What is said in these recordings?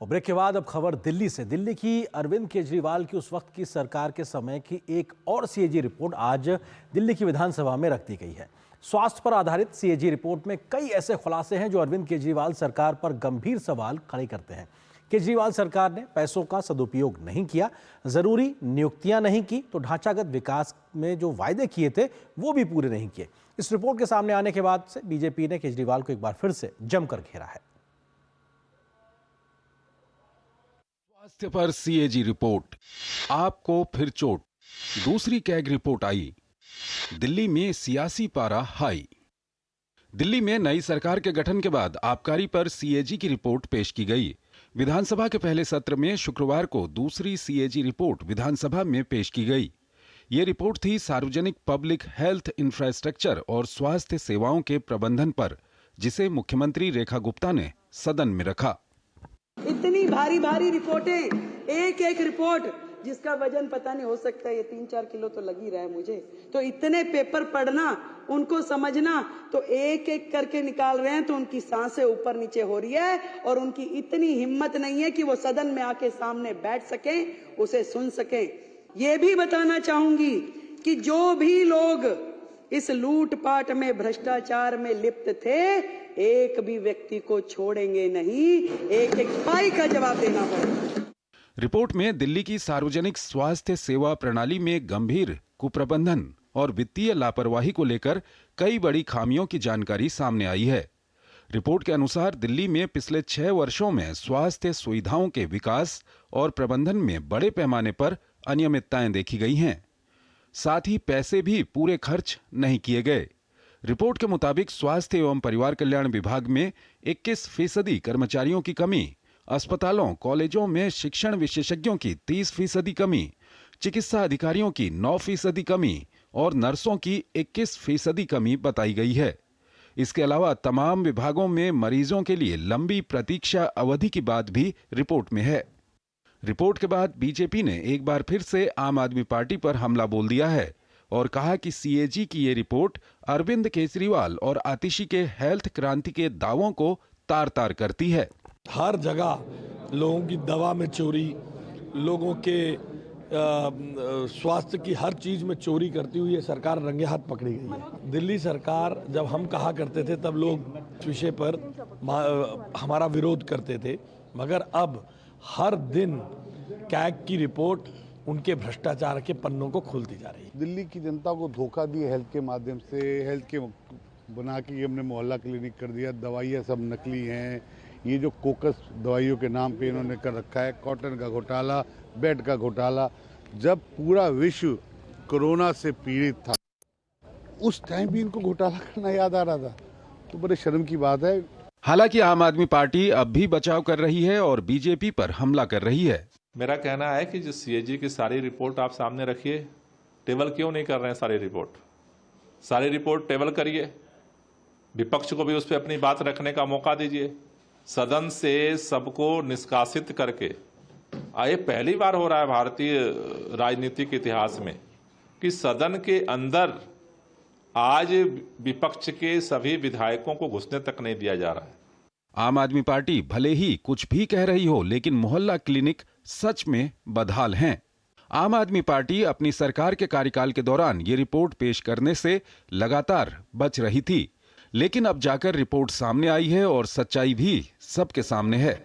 और ब्रेक के बाद अब खबर दिल्ली से। दिल्ली की अरविंद केजरीवाल की उस वक्त की सरकार के समय की एक और सीएजी रिपोर्ट आज दिल्ली की विधानसभा में रख दी गई है। स्वास्थ्य पर आधारित सीएजी रिपोर्ट में कई ऐसे खुलासे हैं जो अरविंद केजरीवाल सरकार पर गंभीर सवाल खड़े करते हैं। केजरीवाल सरकार ने पैसों का सदुपयोग नहीं किया, जरूरी नियुक्तियां नहीं की, तो ढांचागत विकास में जो वायदे किए थे वो भी पूरे नहीं किए। इस रिपोर्ट के सामने आने के बाद से बीजेपी ने केजरीवाल को एक बार फिर से जमकर घेरा है। स्वास्थ्य पर सीएजी रिपोर्ट, आपको फिर चोट। दूसरी कैग रिपोर्ट आई। दिल्ली में सियासी पारा हाई। दिल्ली में नई सरकार के गठन के बाद आबकारी पर सीएजी की रिपोर्ट पेश की गई। विधानसभा के पहले सत्र में शुक्रवार को दूसरी सीएजी रिपोर्ट विधानसभा में पेश की गई। ये रिपोर्ट थी सार्वजनिक पब्लिक हेल्थ इंफ्रास्ट्रक्चर और स्वास्थ्य सेवाओं के प्रबंधन पर, जिसे मुख्यमंत्री रेखा गुप्ता ने सदन में रखा। इतनी भारी भारी रिपोर्टें, एक एक रिपोर्ट जिसका वजन पता नहीं, हो सकता है ये 3-4 किलो तो लग ही रहा है मुझे। तो इतने पेपर पढ़ना, उनको समझना, तो एक एक करके निकाल रहे हैं तो उनकी सांसें ऊपर नीचे हो रही है और उनकी इतनी हिम्मत नहीं है कि वो सदन में आके सामने बैठ सकें, उसे सुन सकें। ये भी बताना चाहूंगी कि जो भी लोग इस लूटपाट में, भ्रष्टाचार में लिप्त थे, एक भी व्यक्ति को छोड़ेंगे नहीं, एक एक पाई का जवाब देना पड़ेगा। रिपोर्ट में दिल्ली की सार्वजनिक स्वास्थ्य सेवा प्रणाली में गंभीर कुप्रबंधन और वित्तीय लापरवाही को लेकर कई बड़ी खामियों की जानकारी सामने आई है। रिपोर्ट के अनुसार दिल्ली में पिछले 6 वर्षों में स्वास्थ्य सुविधाओं के विकास और प्रबंधन में बड़े पैमाने पर अनियमितताएं देखी गई हैं। साथ ही पैसे भी पूरे खर्च नहीं किए गए। रिपोर्ट के मुताबिक स्वास्थ्य एवं परिवार कल्याण विभाग में 21% कर्मचारियों की कमी, अस्पतालों कॉलेजों में शिक्षण विशेषज्ञों की 30% कमी, चिकित्सा अधिकारियों की 9% कमी और नर्सों की 21% कमी बताई गई है। इसके अलावा तमाम विभागों में मरीजों के लिए लंबी प्रतीक्षा अवधि की बात भी रिपोर्ट में है। रिपोर्ट के बाद बीजेपी ने एक बार फिर से आम आदमी पार्टी पर हमला बोल दिया है और कहा कि सीएजी की ये रिपोर्ट अरविंद केजरीवाल और आतिशी के हेल्थ क्रांति के दावों को तार-तार करती है। हर जगह लोगों की दवा में चोरी, लोगों के स्वास्थ्य की हर चीज में चोरी करती हुई ये सरकार रंगे हाथ पकड़ी गई है। दिल्ली सरकार, जब हम कहा करते थे तब लोग इस विषय पर हमारा विरोध करते थे, मगर अब हर दिन कैग की रिपोर्ट उनके भ्रष्टाचार के पन्नों को खोलती जा रही है। दिल्ली की जनता को धोखा दिया हेल्थ के माध्यम से, हेल्थ के बना के हमने मोहल्ला क्लिनिक कर दिया, दवाइयाँ सब नकली हैं। ये जो कोकस दवाइयों के नाम पे इन्होंने कर रखा है, कॉटन का घोटाला, बेड का घोटाला। जब पूरा विश्व कोरोना से पीड़ित था, उस टाइम भी इनको घोटाला करना याद आ रहा था, तो बड़े शर्म की बात है। हालांकि आम आदमी पार्टी अब भी बचाव कर रही है और बीजेपी पर हमला कर रही है। मेरा कहना है कि जो सीएजी की सारी रिपोर्ट आप सामने रखिए, टेबल क्यों नहीं कर रहे हैं सारी रिपोर्ट टेबल करिए, विपक्ष को भी उस पर अपनी बात रखने का मौका दीजिए। सदन से सबको निष्कासित करके, ये पहली बार हो रहा है भारतीय राजनीतिक इतिहास में कि सदन के अंदर आज विपक्ष के सभी विधायकों को घुसने तक नहीं दिया जा रहा है। आम आदमी पार्टी भले ही कुछ भी कह रही हो, लेकिन मोहल्ला क्लिनिक सच में बदहाल हैं। आम आदमी पार्टी अपनी सरकार के कार्यकाल के दौरान ये रिपोर्ट पेश करने से लगातार बच रही थी, लेकिन अब जाकर रिपोर्ट सामने आई है और सच्चाई भी सबके सामने है।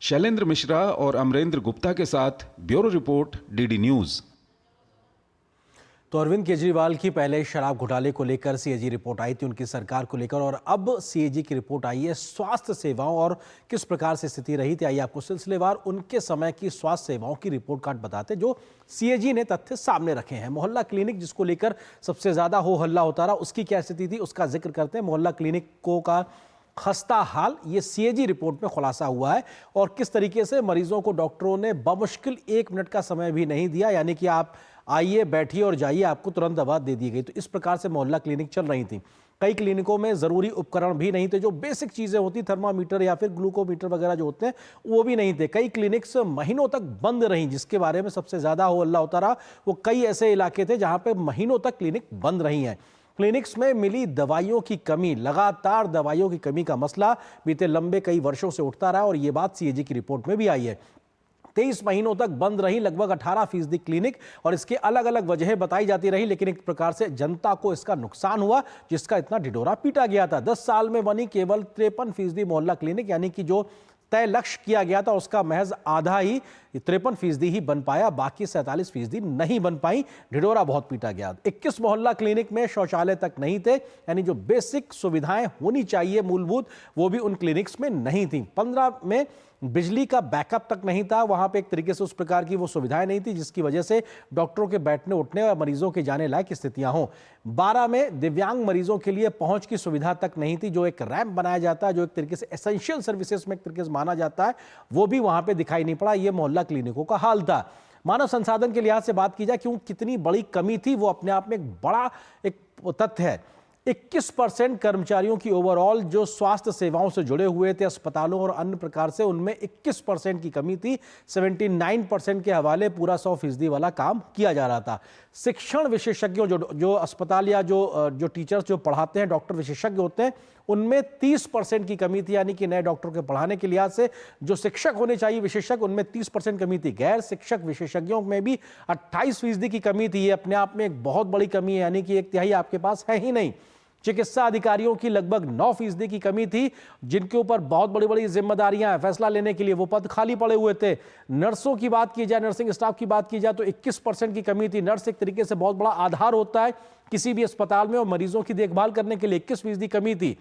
शैलेंद्र मिश्रा और अमरेंद्र गुप्ता के साथ ब्यूरो रिपोर्ट, डीडी न्यूज। तो अरविंद केजरीवाल की पहले शराब घोटाले को लेकर सीएजी रिपोर्ट आई थी उनकी सरकार को लेकर, और अब सीएजी की रिपोर्ट आई है स्वास्थ्य सेवाओं और किस प्रकार से स्थिति रही थी। आइए आपको सिलसिलेवार उनके समय की स्वास्थ्य सेवाओं की रिपोर्ट कार्ड बताते जो सीएजी ने तथ्य सामने रखे हैं। मोहल्ला क्लिनिक जिसको लेकर सबसे ज्यादा हो हल्ला होता रहा, उसकी क्या स्थिति थी उसका जिक्र करते हैं। मोहल्ला क्लिनिकों का खस्ता हाल ये सीएजी रिपोर्ट में खुलासा हुआ है और किस तरीके से मरीजों को डॉक्टरों ने बमुश्किल 1 मिनट का समय भी नहीं दिया, यानी कि आप आइए बैठिए और जाइए, आपको तुरंत दवा दे दी गई। तो इस प्रकार से मोहल्ला क्लिनिक चल रही थी। कई क्लिनिकों में जरूरी उपकरण भी नहीं थे, जो बेसिक चीजें होती, थर्मामीटर या फिर ग्लूकोमीटर वगैरह जो होते हैं वो भी नहीं थे। कई क्लिनिक्स महीनों तक बंद रहीं, जिसके बारे में सबसे ज्यादा हो हल्ला होता रहा। वो कई ऐसे इलाके थे जहां पे महीनों तक क्लिनिक बंद रही हैं। क्लिनिक्स में मिली दवाइयों की कमी, लगातार दवाइयों की कमी का मसला बीते लंबे कई वर्षों से उठता रहा और ये बात सीएजी की रिपोर्ट में भी आई है। 23 महीनों तक बंद रही लगभग 18% क्लिनिक और इसके अलग अलग वजहें बताई जाती रही, लेकिन एक प्रकार से जनता को इसका नुकसान हुआ जिसका इतना ढिढोरा पीटा गया था। 10 साल में बनी केवल 53% मोहल्ला क्लिनिक, यानी कि जो तय लक्ष्य किया गया था उसका महज आधा ही 53% ही बन पाया, बाकी 47% नहीं बन पाई। ढिढोरा बहुत पीटा गया। 21 मोहल्ला क्लिनिक में शौचालय तक नहीं थे, यानी जो बेसिक सुविधाएं होनी चाहिए मूलभूत, वो भी उन क्लिनिक्स में नहीं थी। 15 में बिजली का बैकअप तक नहीं था, वहां पे एक तरीके से उस प्रकार की वो सुविधाएं नहीं थी जिसकी वजह से डॉक्टरों के बैठने उठने और मरीजों के जाने लायक स्थितियां हों। 12 में दिव्यांग मरीजों के लिए पहुंच की सुविधा तक नहीं थी, जो एक रैंप बनाया जाता है, जो एक तरीके से एसेंशियल सर्विसेज में एक तरीके से माना जाता है, वो भी वहां पे दिखाई नहीं पड़ा। ये मोहल्ला क्लिनिकों का हाल था। मानव संसाधन के लिहाज से बात की जाए क्यों कितनी बड़ी कमी थी, वो अपने आप में एक बड़ा एक तथ्य है। 21% कर्मचारियों की ओवरऑल जो स्वास्थ्य सेवाओं से जुड़े हुए थे अस्पतालों और अन्य प्रकार से, उनमें 21% की कमी थी। 79% के हवाले पूरा 100% वाला काम किया जा रहा था। शिक्षण विशेषज्ञों जो अस्पताल या जो टीचर्स जो पढ़ाते हैं, डॉक्टर विशेषज्ञ होते हैं, उनमें 30% की कमी थी, यानी कि नए डॉक्टर के पढ़ाने के लिहाज से जो शिक्षक होने चाहिए विशेषज्ञ, उनमें 30% कमी थी। गैर शिक्षक विशेषज्ञों में भी 28% की कमी थी। ये अपने आप में एक बहुत बड़ी कमी है, यानी कि 1/3 आपके पास है ही नहीं। चिकित्सा अधिकारियों की लगभग 9% की कमी थी, जिनके ऊपर बहुत बड़ी बड़ी जिम्मेदारियां हैं, फैसला लेने के लिए वो पद खाली पड़े हुए थे। नर्सों की बात की जाए, नर्सिंग स्टाफ की बात की जाए तो 21% की कमी थी। नर्स एक तरीके से बहुत बड़ा आधार होता है किसी भी अस्पताल में और मरीजों की देखभाल करने के लिए 21% कमी थी।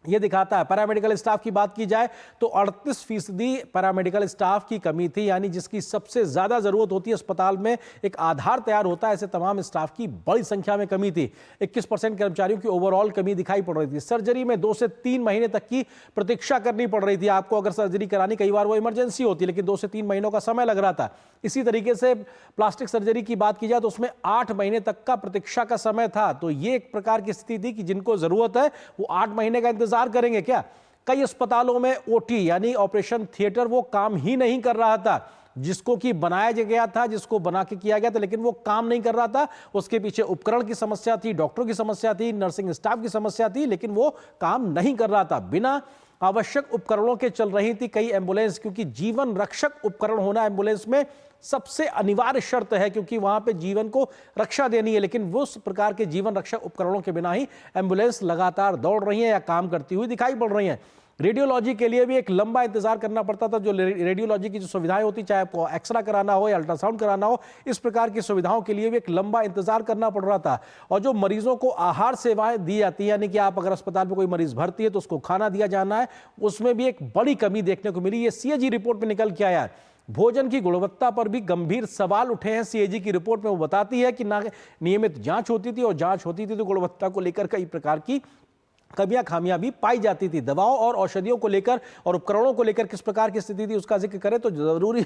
ये दिखाता है। पैरामेडिकल स्टाफ की बात की जाए तो 38% पैरामेडिकल स्टाफ की कमी थी, यानी जिसकी सबसे ज्यादा जरूरत होती है अस्पताल में, एक आधार तैयार होता है, ऐसे तमाम स्टाफ की बड़ी संख्या में कमी थी। 21% कर्मचारियों की ओवरऑल कमी दिखाई पड़ रही थी। सर्जरी में 2 से 3 महीने तक की प्रतीक्षा करनी पड़ रही थी आपको। अगर सर्जरी करानी, कई बार वो इमरजेंसी होती है, लेकिन 2 से 3 महीनों का समय लग रहा था। इसी तरीके से प्लास्टिक सर्जरी की बात की जाए तो उसमें 8 महीने तक का प्रतीक्षा का समय था। तो ये एक प्रकार की स्थिति थी कि जिनको जरूरत है वो 8 महीने का इंतजार करेंगे क्या? कई अस्पतालों में ओटी यानी ऑपरेशन थिएटर वो काम ही नहीं कर रहा था, जिसको कि बनाया गया था, जिसको बना के किया गया था, लेकिन वो काम नहीं कर रहा था। उसके पीछे उपकरण की समस्या थी, डॉक्टरों की समस्या थी, नर्सिंग स्टाफ की समस्या थी, लेकिन वो काम नहीं कर रहा था। बिना आवश्यक उपकरणों के चल रही थी कई एम्बुलेंस, क्योंकि जीवन रक्षक उपकरण होना एम्बुलेंस में सबसे अनिवार्य शर्त है, क्योंकि वहां पे जीवन को रक्षा देनी है। लेकिन वो उस प्रकार के जीवन रक्षक उपकरणों के बिना ही एम्बुलेंस लगातार दौड़ रही है या काम करती हुई दिखाई पड़ रही हैं। रेडियोलॉजी के लिए भी एक लंबा इंतजार करना पड़ता था। जो रेडियोलॉजी की जो सुविधाएं होती, चाहे आपको एक्सरे कराना हो या अल्ट्रासाउंड कराना हो, इस प्रकार की सुविधाओं के लिए भी एक लंबा इंतजार करना पड़ रहा था। और जो मरीजों को आहार सेवाएं दी जाती है, यानी कि आप अगर अस्पताल में कोई मरीज भर्ती है तो उसको खाना दिया जाना है, उसमें भी एक बड़ी कमी देखने को मिली। ये सीएजी रिपोर्ट में निकल के आया है। भोजन की गुणवत्ता पर भी गंभीर सवाल उठे हैं। सीएजी की रिपोर्ट में वो बताती है कि ना नियमित जांच होती थी, और जांच होती थी तो गुणवत्ता को लेकर कई प्रकार की कमियां खामियां भी पाई जाती थी। दवाओं और औषधियों को लेकर और उपकरणों को लेकर किस प्रकार की स्थिति थी उसका जिक्र करें तो जरूरी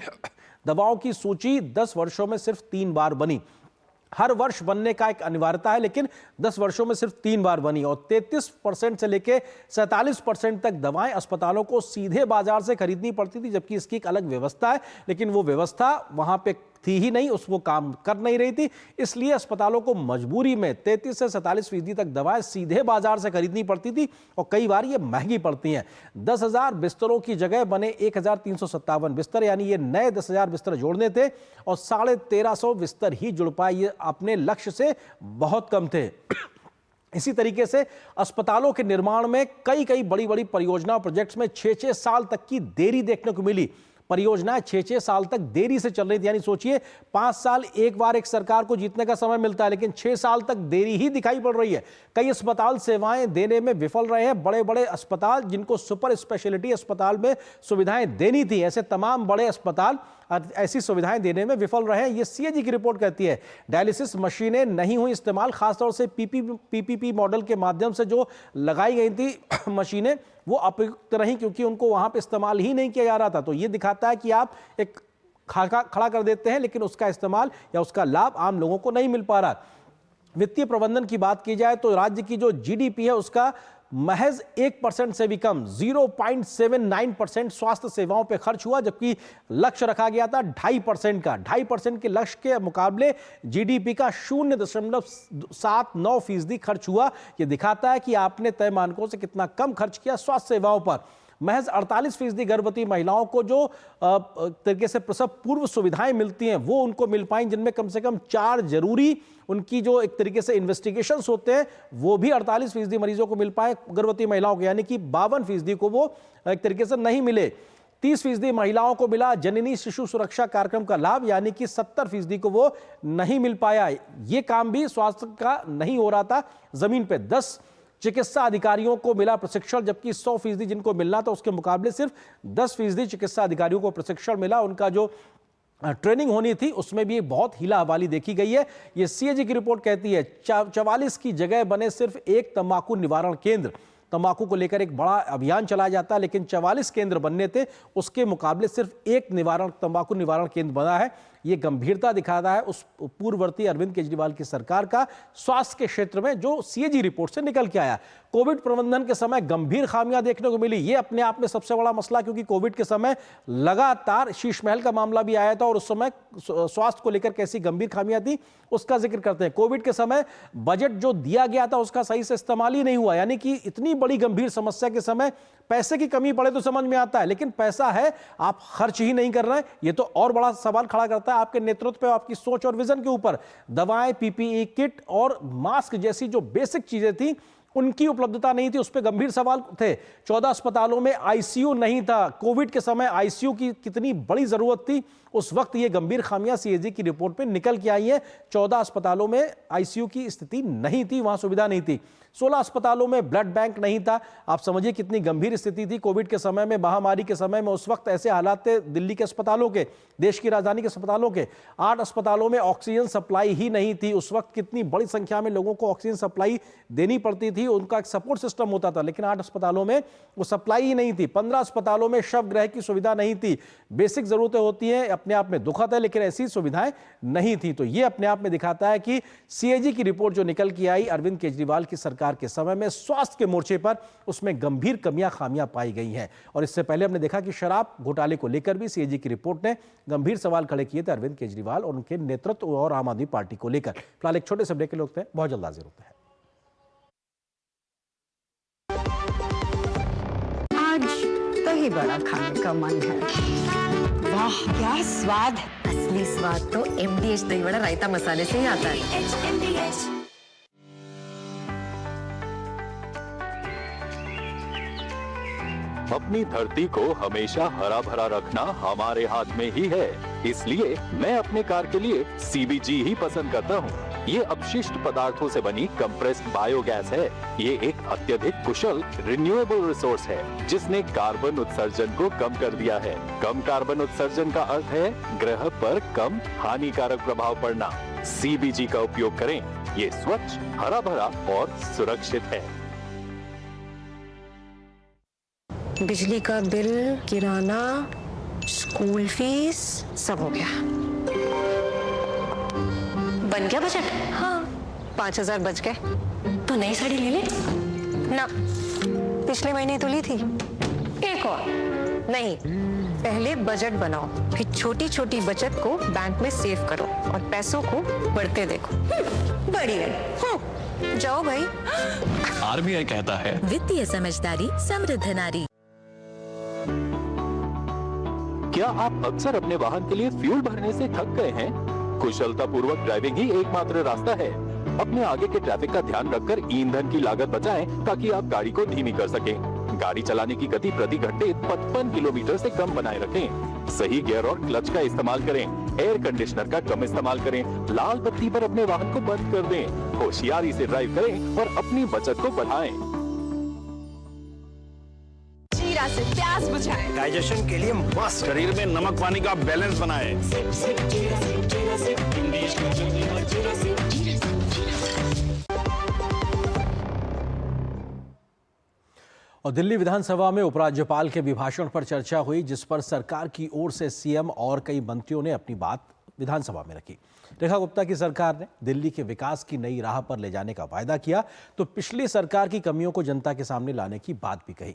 दवाओं की सूची 10 वर्षों में सिर्फ 3 बार बनी। हर वर्ष बनने का एक अनिवार्यता है, लेकिन 10 वर्षों में सिर्फ 3 बार बनी। और 33% से लेकर 47% तक दवाएं अस्पतालों को सीधे बाजार से खरीदनी पड़ती थी, जबकि इसकी एक अलग व्यवस्था है, लेकिन वो व्यवस्था वहां पे थी ही नहीं, उसको काम कर नहीं रही थी। इसलिए अस्पतालों को मजबूरी में 33 से 47% तक दवाएं सीधे बाजार से खरीदनी पड़ती थी, और कई बार ये महंगी पड़ती हैं। 10,000 बिस्तरों की जगह बने 1,357 बिस्तर, यानी ये नए 10,000 बिस्तर जोड़ने थे, और 1,350 बिस्तर ही जुड़ पाए। ये अपने लक्ष्य से बहुत कम थे। इसी तरीके से अस्पतालों के निर्माण में कई बड़ी बड़ी परियोजना प्रोजेक्ट्स में 6-6 साल तक की देरी देखने को मिली। परियोजनाएं 6-6 साल तक देरी से चल रही थी, यानी सोचिए 5 साल एक बार एक सरकार को जीतने का समय मिलता है, लेकिन 6 साल तक देरी ही दिखाई पड़ रही है। कई अस्पताल सेवाएं देने में विफल रहे हैं। बड़े बड़े अस्पताल जिनको सुपर स्पेशलिटी अस्पताल में सुविधाएं देनी थी, ऐसे तमाम बड़े अस्पताल ऐसी सुविधाएं देने में विफल रहे हैं। ये सीएजी की रिपोर्ट कहती है। डायलिसिस मशीनें नहीं हुई इस्तेमाल, खासतौर से पीपीपी मॉडल के माध्यम से जो लगाई गई थी मशीनें, वो अप्रयुक्त रही, क्योंकि उनको वहां पे इस्तेमाल ही नहीं किया जा रहा था। तो ये दिखाता है कि आप एक खड़ा कर देते हैं, लेकिन उसका इस्तेमाल या उसका लाभ आम लोगों को नहीं मिल पा रहा। वित्तीय प्रबंधन की बात की जाए तो राज्य की जो जीडीपी है उसका महज 1% से भी कम 0.79% स्वास्थ्य सेवाओं पर खर्च हुआ, जबकि लक्ष्य रखा गया था 2.5% का। 2.5% के लक्ष्य के मुकाबले जीडीपी का 0.79% खर्च हुआ। यह दिखाता है कि आपने तय मानकों से कितना कम खर्च किया स्वास्थ्य सेवाओं पर। महज 48% गर्भवती महिलाओं को जो तरीके से प्रसव पूर्व सुविधाएं मिलती हैं वो उनको मिल पाई, जिनमें कम से कम 4 जरूरी उनकी जो एक तरीके से इन्वेस्टिगेशंस होते हैं वो भी 48% मरीजों को मिल पाए गर्भवती महिलाओं को, यानी कि 52% को वो एक तरीके से नहीं मिले। 30% महिलाओं को मिला जननी शिशु सुरक्षा कार्यक्रम का लाभ, यानी कि 70% को वो नहीं मिल पाया। ये काम भी स्वास्थ्य का नहीं हो रहा था जमीन पे। 10 चिकित्सा अधिकारियों को मिला प्रशिक्षण, जबकि 100% जिनको मिलना था उसके मुकाबले सिर्फ 10% चिकित्सा अधिकारियों को प्रशिक्षण मिला। उनका जो ट्रेनिंग होनी थी उसमें भी बहुत हीला हवाली देखी गई है। ये सीएजी की रिपोर्ट कहती है 44 की जगह बने सिर्फ एक तंबाकू निवारण केंद्र। तंबाकू को लेकर एक बड़ा अभियान चलाया जाता है, लेकिन 44 केंद्र बनने थे, उसके मुकाबले सिर्फ एक तंबाकू निवारण केंद्र बना है। ये गंभीरता दिखाता है उस पूर्ववर्ती अरविंद केजरीवाल की सरकार का स्वास्थ्य के क्षेत्र में, जो सीएजी रिपोर्ट से निकल के आया। कोविड प्रबंधन के समय गंभीर खामियां देखने को मिली। ये अपने आप में सबसे बड़ा मसला, क्योंकि कोविड के समय लगातार शीश महल का मामला भी आया था और उस समय स्वास्थ्य को लेकर कैसी गंभीर खामियां थी उसका जिक्र करते हैं। कोविड के समय बजट जो दिया गया था उसका सही से इस्तेमाल ही नहीं हुआ, यानी कि इतनी बड़ी गंभीर समस्या के समय पैसे की कमी पड़े तो समझ में आता है, लेकिन पैसा है आप खर्च ही नहीं कर रहे हैं। ये तो और बड़ा सवाल खड़ा करता है आपके नेतृत्व पे, आपकी सोच और विजन के ऊपर। दवाएं, पीपीई किट और मास्क जैसी जो बेसिक चीजें थी उनकी उपलब्धता नहीं थी, उस पर गंभीर सवाल थे। 14 अस्पतालों में आईसीयू नहीं था। कोविड के समय आईसीयू की कितनी बड़ी जरूरत थी उस वक्त। ये गंभीर खामियां सीएजी की रिपोर्ट में निकल के आई है। 14 अस्पतालों में आईसीयू की स्थिति नहीं थी, वहां सुविधा नहीं थी। 16 अस्पतालों में ब्लड बैंक नहीं था। आप समझिए कितनी गंभीर स्थिति थी कोविड के समय में, महामारी के समय में। उस वक्त ऐसे हालात थे दिल्ली के अस्पतालों के, देश की राजधानी के अस्पतालों के। 8 अस्पतालों में ऑक्सीजन सप्लाई ही नहीं थी। उस वक्त कितनी बड़ी संख्या में लोगों को ऑक्सीजन सप्लाई देनी पड़ती थी, उनका एक सपोर्ट सिस्टम होता था, लेकिन 8 अस्पतालों में वो सप्लाई ही नहीं थी। 15 अस्पतालों में शवगृह की सुविधा नहीं थी। बेसिक जरूरतें होती हैं, अपने आप में दुखद है, लेकिन ऐसी सुविधाएं नहीं थी। तो ये अपने आप में दिखाता है कि सीएजी की रिपोर्ट जो निकल के आई अरविंद केजरीवाल की सरकार के समय में स्वास्थ्य के मोर्चे पर, उसमें गंभीर कमियां खामियां पाई गई हैं। और इससे पहले हमने देखा कि शराब घोटाले को लेकर भी सीएजी की रिपोर्ट ने गंभीर सवाल खड़े किए थे अरविंद केजरीवाल और उनके नेतृत्व और आम आदमी पार्टी को लेकर। फिलहाल एक छोटे से ब्रेक के लिए रुकते हैं, बहुत जल्द हाजिर होते हैं। आज दही बड़ा खाने का मन है। वाह क्या स्वाद! असली स्वाद तो MDH दही बड़ा रायता मसाले से ही आता है। अपनी धरती को हमेशा हरा भरा रखना हमारे हाथ में ही है, इसलिए मैं अपने कार के लिए CBG ही पसंद करता हूँ। ये अपशिष्ट पदार्थों से बनी कंप्रेस्ड बायोगैस है। ये एक अत्यधिक कुशल रिन्यूएबल रिसोर्स है जिसने कार्बन उत्सर्जन को कम कर दिया है। कम कार्बन उत्सर्जन का अर्थ है ग्रह पर कम हानिकारक प्रभाव पड़ना। CBG का उपयोग करें, ये स्वच्छ, हरा भरा और सुरक्षित है। बिजली का बिल, किराना, स्कूल फीस सब हो गया। बन गया बजट? हाँ, 5000 बच गए। तो नई साड़ी ले ले ना, पिछले महीने तो ली थी। एक और नहीं, पहले बजट बनाओ, फिर छोटी छोटी बचत को बैंक में सेव करो और पैसों को बढ़ते देखो। बढ़िया। जाओ भाई। RBI कहता है वित्तीय समझदारी समृद्ध नारी। क्या आप अक्सर अपने वाहन के लिए फ्यूल भरने से थक गए हैं? कुशलता पूर्वक ड्राइविंग ही एकमात्र रास्ता है। अपने आगे के ट्रैफिक का ध्यान रखकर ईंधन की लागत बचाएं ताकि आप गाड़ी को धीमी कर सकें। गाड़ी चलाने की गति प्रति घंटे 55 किलोमीटर से कम बनाए रखें। सही गियर और क्लच का इस्तेमाल करें। एयर कंडीशनर का कम इस्तेमाल करें। लाल बत्ती पर अपने वाहन को बंद कर दें। होशियारी से ड्राइव करें और अपनी बचत को बढ़ाएं। से प्यास बुझाए, डाइजेशन के लिए मस्त, शरीर में नमक पानी का बैलेंस बनाए। और दिल्ली विधानसभा में उपराज्यपाल के अभिभाषण पर चर्चा हुई, जिस पर सरकार की ओर से सीएम और कई मंत्रियों ने अपनी बात विधानसभा में रखी। रेखा गुप्ता की सरकार ने दिल्ली के विकास की नई राह पर ले जाने का वायदा किया तो पिछली सरकार की कमियों को जनता के सामने लाने की बात भी कही।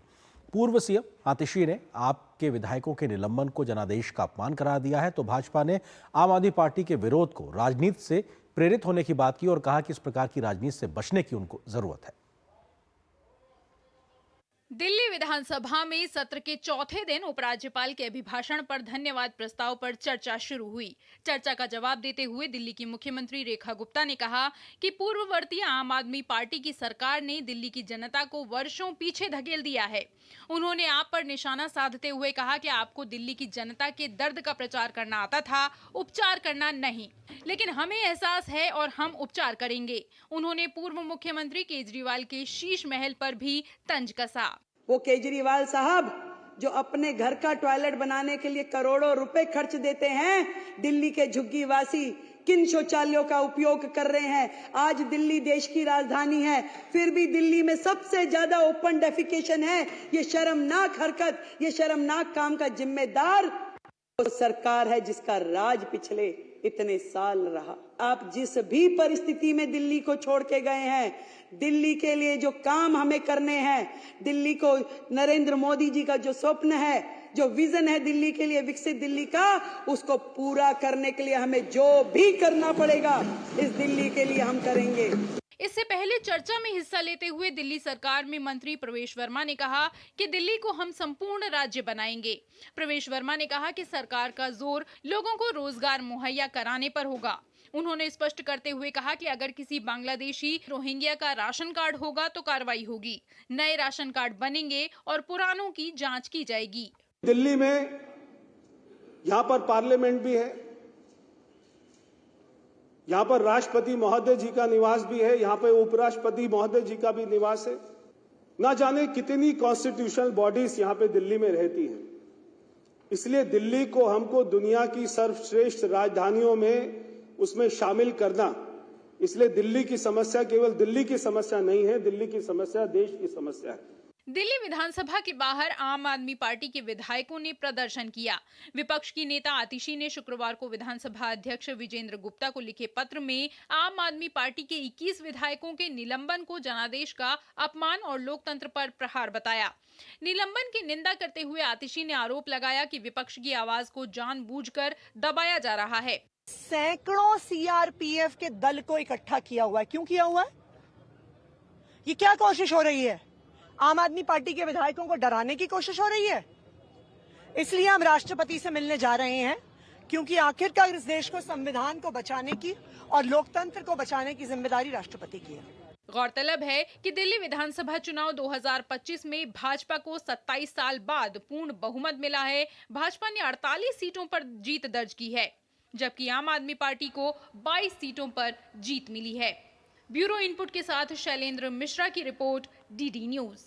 पूर्व सीएम आतिशी ने आपके विधायकों के निलंबन को जनादेश का अपमान करार दिया है तो भाजपा ने आम आदमी पार्टी के विरोध को राजनीति से प्रेरित होने की बात की और कहा कि इस प्रकार की राजनीति से बचने की उनको जरूरत है। दिल्ली विधानसभा में सत्र के चौथे दिन उपराज्यपाल के अभिभाषण पर धन्यवाद प्रस्ताव पर चर्चा शुरू हुई। चर्चा का जवाब देते हुए दिल्ली की मुख्यमंत्री रेखा गुप्ता ने कहा कि पूर्ववर्ती आम आदमी पार्टी की सरकार ने दिल्ली की जनता को वर्षों पीछे धकेल दिया है। उन्होंने आप पर निशाना साधते हुए कहा कि आपको दिल्ली की जनता के दर्द का प्रचार करना आता था, उपचार करना नहीं, लेकिन हमें एहसास है और हम उपचार करेंगे। उन्होंने पूर्व मुख्यमंत्री केजरीवाल के शीश महल पर भी तंज कसा। वो केजरीवाल साहब जो अपने घर का टॉयलेट बनाने के लिए करोड़ों रुपए खर्च देते हैं, दिल्ली के झुग्गीवासी किन शौचालयों का उपयोग कर रहे हैं। आज दिल्ली देश की राजधानी है, फिर भी दिल्ली में सबसे ज्यादा ओपन डेफिकेशन है। ये शर्मनाक हरकत, ये शर्मनाक काम का जिम्मेदार वो सरकार है जिसका राज पिछले इतने साल रहा। आप जिस भी परिस्थिति में दिल्ली को छोड़ के गए हैं, दिल्ली के लिए जो काम हमें करने हैं, दिल्ली को नरेंद्र मोदी जी का जो स्वप्न है, जो विजन है दिल्ली के लिए, विकसित दिल्ली का, उसको पूरा करने के लिए हमें जो भी करना पड़ेगा इस दिल्ली के लिए हम करेंगे। इससे पहले चर्चा में हिस्सा लेते हुए दिल्ली सरकार में मंत्री प्रवेश वर्मा ने कहा कि दिल्ली को हम संपूर्ण राज्य बनाएंगे। प्रवेश वर्मा ने कहा कि सरकार का जोर लोगों को रोजगार मुहैया कराने पर होगा। उन्होंने स्पष्ट करते हुए कहा कि अगर किसी बांग्लादेशी रोहिंग्या का राशन कार्ड होगा तो कार्रवाई होगी, नए राशन कार्ड बनेंगे और पुरानों की जांच की जाएगी। दिल्ली में यहाँ पर पार्लियामेंट भी है, यहाँ पर राष्ट्रपति महोदय जी का निवास भी है, यहाँ पे उपराष्ट्रपति महोदय जी का भी निवास है। ना जाने कितनी कॉन्स्टिट्यूशनल बॉडीज यहाँ पे दिल्ली में रहती हैं। इसलिए दिल्ली को हमको दुनिया की सर्वश्रेष्ठ राजधानियों में उसमें शामिल करना, इसलिए दिल्ली की समस्या केवल दिल्ली की समस्या नहीं है, दिल्ली की समस्या देश की समस्या है। दिल्ली विधानसभा के बाहर आम आदमी पार्टी के विधायकों ने प्रदर्शन किया। विपक्ष की नेता आतिशी ने शुक्रवार को विधानसभा अध्यक्ष विजेंद्र गुप्ता को लिखे पत्र में आम आदमी पार्टी के 21 विधायकों के निलंबन को जनादेश का अपमान और लोकतंत्र पर प्रहार बताया। निलंबन की निंदा करते हुए आतिशी ने आरोप लगाया कि विपक्ष की आवाज को जानबूझकर दबाया जा रहा है। सैकड़ों सीआरपीएफ के दल को इकट्ठा किया हुआ है। क्यों किया हुआ है? ये क्या कोशिश हो रही है? आम आदमी पार्टी के विधायकों को डराने की कोशिश हो रही है। इसलिए हम राष्ट्रपति से मिलने जा रहे हैं, क्योंकि आखिरकार इस देश को, संविधान को बचाने की और लोकतंत्र को बचाने की जिम्मेदारी राष्ट्रपति की है। गौरतलब है कि दिल्ली विधानसभा चुनाव 2025 में भाजपा को 27 साल बाद पूर्ण बहुमत मिला है। भाजपा ने 48 सीटों पर जीत दर्ज की है, जबकि आम आदमी पार्टी को 22 सीटों पर जीत मिली है। ब्यूरो इनपुट के साथ शैलेंद्र मिश्रा की रिपोर्ट, डीडी न्यूज।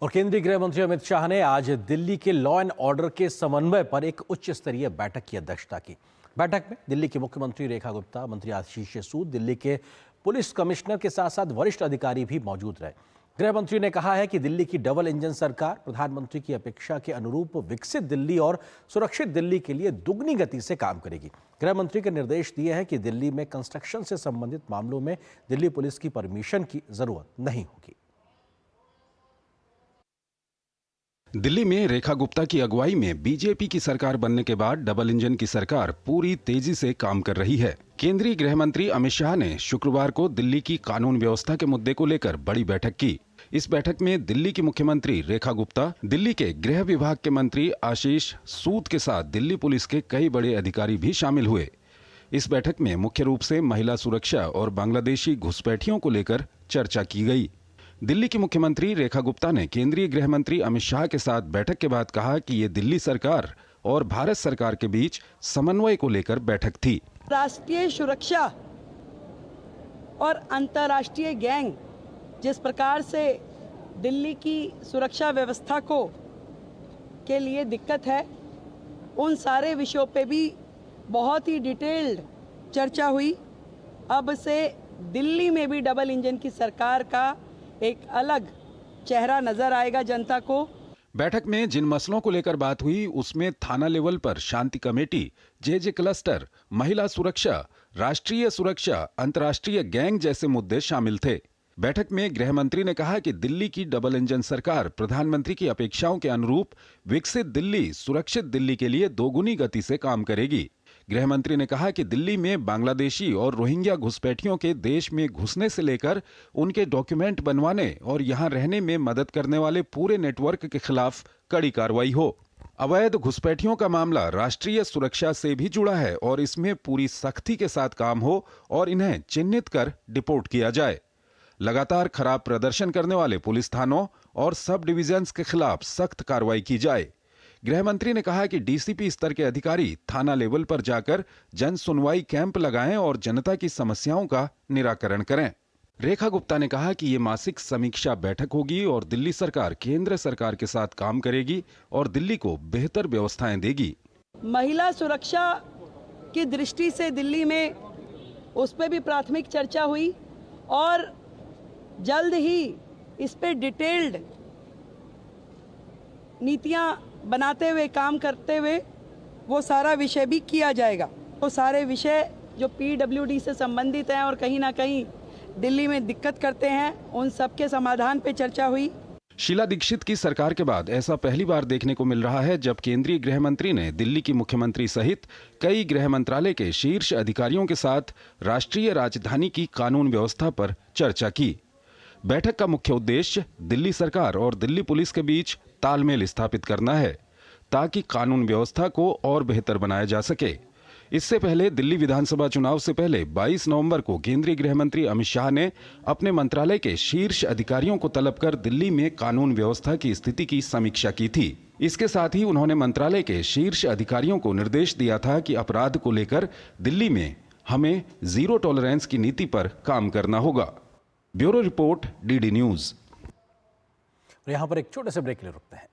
और केंद्रीय गृह मंत्री अमित शाह ने आज दिल्ली के लॉ एंड ऑर्डर के समन्वय पर एक उच्च स्तरीय बैठक की अध्यक्षता की। बैठक में दिल्ली की मुख्यमंत्री रेखा गुप्ता, मंत्री आशीष सूद, दिल्ली के पुलिस कमिश्नर के साथ साथ वरिष्ठ अधिकारी भी मौजूद रहे। गृह मंत्री ने कहा है कि दिल्ली की डबल इंजन सरकार प्रधानमंत्री की अपेक्षा के अनुरूप विकसित दिल्ली और सुरक्षित दिल्ली के लिए दुगनी गति से काम करेगी। गृह मंत्री के निर्देश दिए हैं कि दिल्ली में कंस्ट्रक्शन से संबंधित मामलों में दिल्ली पुलिस की परमिशन की जरूरत नहीं होगी। दिल्ली में रेखा गुप्ता की अगुवाई में बीजेपी की सरकार बनने के बाद डबल इंजन की सरकार पूरी तेजी से काम कर रही है। केंद्रीय गृह मंत्री अमित शाह ने शुक्रवार को दिल्ली की कानून व्यवस्था के मुद्दे को लेकर बड़ी बैठक की। इस बैठक में दिल्ली की मुख्यमंत्री रेखा गुप्ता, दिल्ली के गृह विभाग के मंत्री आशीष सूद के साथ दिल्ली पुलिस के कई बड़े अधिकारी भी शामिल हुए। इस बैठक में मुख्य रूप से महिला सुरक्षा और बांग्लादेशी घुसपैठियों को लेकर चर्चा की गई। दिल्ली की मुख्यमंत्री रेखा गुप्ता ने केंद्रीय गृह मंत्री अमित शाह के साथ बैठक के बाद कहा कि ये दिल्ली सरकार और भारत सरकार के बीच समन्वय को लेकर बैठक थी। राष्ट्रीय सुरक्षा और अंतर्राष्ट्रीय गैंग जिस प्रकार से दिल्ली की सुरक्षा व्यवस्था को के लिए दिक्कत है, उन सारे विषयों पे भी बहुत ही डिटेल्ड चर्चा हुई। अब से दिल्ली में भी डबल इंजन की सरकार का एक अलग चेहरा नजर आएगा जनता को। बैठक में जिन मसलों को लेकर बात हुई उसमें थाना लेवल पर शांति कमेटी, जे क्लस्टर, महिला सुरक्षा, राष्ट्रीय सुरक्षा, अंतर्राष्ट्रीय गैंग जैसे मुद्दे शामिल थे। बैठक में गृह मंत्री ने कहा कि दिल्ली की डबल इंजन सरकार प्रधानमंत्री की अपेक्षाओं के अनुरूप विकसित दिल्ली, सुरक्षित दिल्ली के लिए दोगुनी गति से काम करेगी। गृह मंत्री ने कहा कि दिल्ली में बांग्लादेशी और रोहिंग्या घुसपैठियों के देश में घुसने से लेकर उनके डॉक्यूमेंट बनवाने और यहां रहने में मदद करने वाले पूरे नेटवर्क के खिलाफ कड़ी कार्रवाई हो। अवैध घुसपैठियों का मामला राष्ट्रीय सुरक्षा से भी जुड़ा है और इसमें पूरी सख्ती के साथ काम हो और इन्हें चिन्हित कर डिपोर्ट किया जाए। लगातार खराब प्रदर्शन करने वाले पुलिस थानों और सब डिविजन्स के खिलाफ सख्त कार्रवाई की जाए। गृह मंत्री ने कहा कि डीसीपी स्तर के अधिकारी थाना लेवल पर जाकर जन सुनवाई कैंप लगाएं और जनता की समस्याओं का निराकरण करें। रेखा गुप्ता ने कहा कि ये मासिक समीक्षा बैठक होगी और दिल्ली सरकार केंद्र सरकार के साथ काम करेगी और दिल्ली को बेहतर व्यवस्थाएं देगी। महिला सुरक्षा की दृष्टि से दिल्ली में उस पर भी प्राथमिक चर्चा हुई और जल्द ही इस पे डिटेल्ड नीतियां बनाते हुए, काम करते हुए वो सारा विषय भी किया जाएगा। वो सारे विषय जो पीडब्ल्यूडी से संबंधित हैं और कहीं ना कहीं दिल्ली में दिक्कत करते हैं, उन सब के समाधान पे चर्चा हुई। शीला दीक्षित की सरकार के बाद ऐसा पहली बार देखने को मिल रहा है जब केंद्रीय गृह मंत्री ने दिल्ली की मुख्यमंत्री सहित कई गृह मंत्रालय के शीर्ष अधिकारियों के साथ राष्ट्रीय राजधानी की कानून व्यवस्था पर चर्चा की। बैठक का मुख्य उद्देश्य दिल्ली सरकार और दिल्ली पुलिस के बीच तालमेल स्थापित करना है ताकि कानून व्यवस्था को और बेहतर बनाया जा सके। इससे पहले दिल्ली विधानसभा चुनाव से पहले 22 नवंबर को केंद्रीय गृह मंत्री अमित शाह ने अपने मंत्रालय के शीर्ष अधिकारियों को तलब कर दिल्ली में कानून व्यवस्था की स्थिति की समीक्षा की थी। इसके साथ ही उन्होंने मंत्रालय के शीर्ष अधिकारियों को निर्देश दिया था कि अपराध को लेकर दिल्ली में हमें जीरो टॉलरेंस की नीति पर काम करना होगा। Bureau report, DD news. यहाँ पर एक छोटे से ब्रेक के लिए रुकते हैं।